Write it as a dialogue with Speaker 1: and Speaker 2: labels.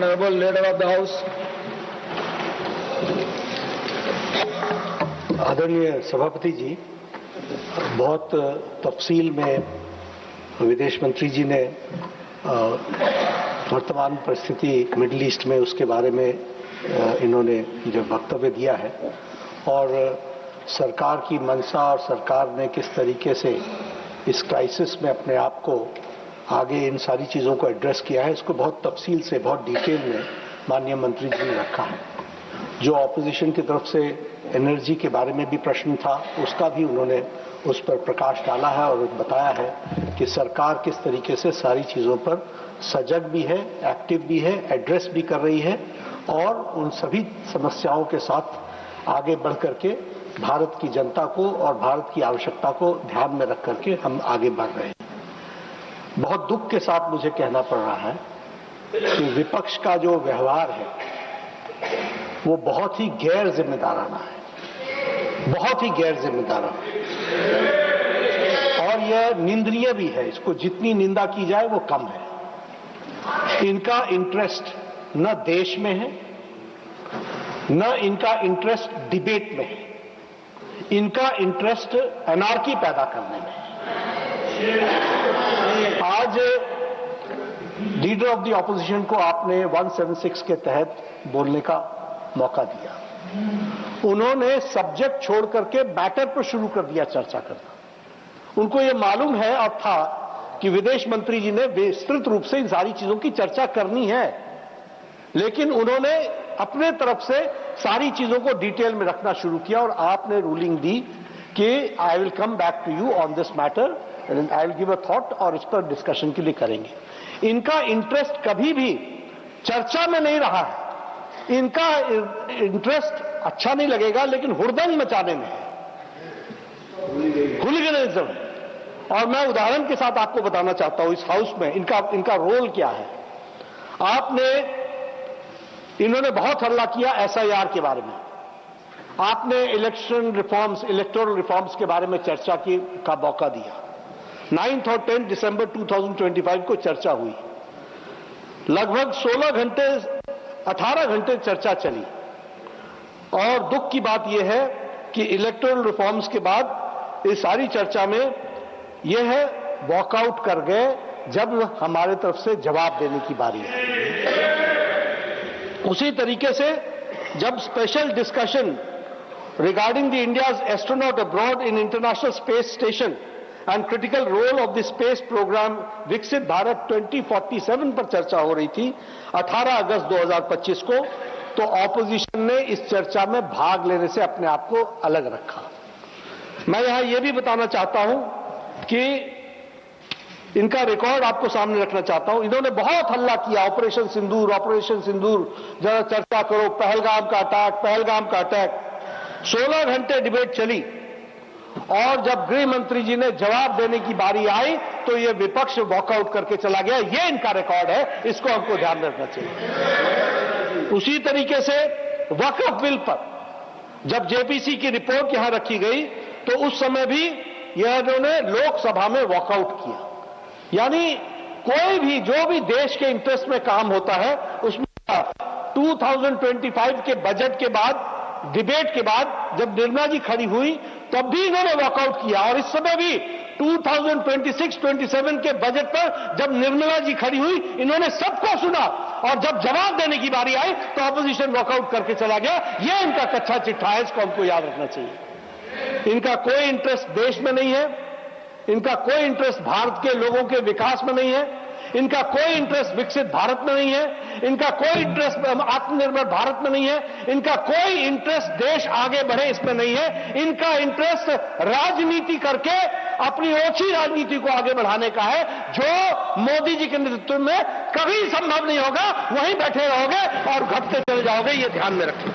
Speaker 1: Honorable Leader of the House.
Speaker 2: आदरणीय सभापति जी, बहुत तफसील में विदेश मंत्री जी ने वर्तमान परिस्थिति मिडिल ईस्ट में उसके बारे में इन्होंने जो वक्तव्य दिया है और सरकार की मंशा और सरकार ने किस तरीके से इस क्राइसिस में अपने आप को आगे इन सारी चीज़ों को एड्रेस किया है, इसको बहुत तफसील से बहुत डिटेल में माननीय मंत्री जी ने रखा है। जो ऑपोजिशन की तरफ से एनर्जी के बारे में भी प्रश्न था, उसका भी उन्होंने उस पर प्रकाश डाला है और बताया है कि सरकार किस तरीके से सारी चीज़ों पर सजग भी है, एक्टिव भी है, एड्रेस भी कर रही है और उन सभी समस्याओं के साथ आगे बढ़ करके भारत की जनता को और भारत की आवश्यकता को ध्यान में रख करके हम आगे बढ़ रहे हैं। बहुत दुख के साथ मुझे कहना पड़ रहा है कि विपक्ष का जो व्यवहार है वो बहुत ही गैर जिम्मेदाराना है, बहुत ही गैर जिम्मेदाराना और यह निंदनीय भी है। इसको जितनी निंदा की जाए वो कम है। इनका इंटरेस्ट न देश में है, न इनका इंटरेस्ट डिबेट में है, इनका इंटरेस्ट एनार्की पैदा करने में है। आज लीडर ऑफ द ऑपोजिशन को आपने 176 के तहत बोलने का मौका दिया। उन्होंने सब्जेक्ट छोड़ करके मैटर पर शुरू कर दिया चर्चा करना। उनको ये मालूम है और था कि विदेश मंत्री जी ने विस्तृत रूप से इन सारी चीजों की चर्चा करनी है, लेकिन उन्होंने अपने तरफ से सारी चीजों को डिटेल में रखना शुरू किया और आपने रूलिंग दी कि I will come back to you on this matter and I will give a thought और इस पर डिस्कशन के लिए करेंगे। इनका इंटरेस्ट कभी भी चर्चा में नहीं रहा है। इनका इंटरेस्ट अच्छा नहीं लगेगा लेकिन हुड़दंग मचाने में है, हुलिगनिज्म। और मैं उदाहरण के साथ आपको बताना चाहता हूं इस हाउस में इनका रोल क्या है। इन्होंने बहुत हल्ला किया एसआईआर के बारे में। आपने इलेक्शन रिफॉर्म्स, इलेक्टोरल रिफॉर्म्स के बारे में चर्चा का मौका दिया। 9 और 10 दिसंबर 2025 को चर्चा हुई। लगभग 18 घंटे चर्चा चली और दुख की बात यह है कि इलेक्टोरल रिफॉर्म्स के बाद इस सारी चर्चा में यह है वॉकआउट कर गए जब हमारे तरफ से जवाब देने की बारी है। उसी तरीके से जब special discussion regarding the India's astronaut abroad in International Space Station and critical role of the space program विकसित भारत 2047 पर चर्चा हो रही थी 18 अगस्त 2025 को, तो ऑपोजिशन ने इस चर्चा में भाग लेने से अपने आप को अलग रखा। मैं यहां यह भी बताना चाहता हूं कि इनका रिकॉर्ड आपको सामने रखना चाहता हूं। इन्होंने बहुत हल्ला किया, ऑपरेशन सिंदूर, जरा चर्चा करो, पहलगाम का अटैक। 16 घंटे डिबेट चली और जब गृह मंत्री जी ने जवाब देने की बारी आई तो यह विपक्ष वॉकआउट करके चला गया। यह इनका रिकॉर्ड है, इसको हमको ध्यान में रखना चाहिए। उसी तरीके से वक्फ बिल पर जब जेपीसी की रिपोर्ट यहां रखी गई तो उस समय भी यह इन्होंने लोकसभा में वॉकआउट किया। यानी कोई भी जो भी देश के इंटरेस्ट में काम होता है उसमें 2025 के बजट के बाद, डिबेट के बाद जब निर्मला जी खड़ी हुई तब भी इन्होंने वॉकआउट किया और इस समय भी 2026-27 के बजट पर जब निर्मला जी खड़ी हुई इन्होंने सबको सुना और जब जवाब देने की बारी आई तो ऑपोजिशन वॉकआउट करके चला गया। यह इनका कच्चा चिट्ठा है, इसको हमको याद रखना चाहिए। इनका कोई इंटरेस्ट देश में नहीं है, इनका कोई इंटरेस्ट भारत के लोगों के विकास में नहीं है, इनका कोई इंटरेस्ट विकसित भारत में नहीं है, इनका कोई इंटरेस्ट आत्मनिर्भर भारत में नहीं है, इनका कोई इंटरेस्ट देश आगे बढ़े इसमें नहीं है। इनका इंटरेस्ट राजनीति करके अपनी ओछी राजनीति को आगे बढ़ाने का है, जो मोदी जी के नेतृत्व में कभी संभव नहीं होगा। वहीं बैठे रहोगे और घटते चले जाओगे, ये ध्यान में रखें।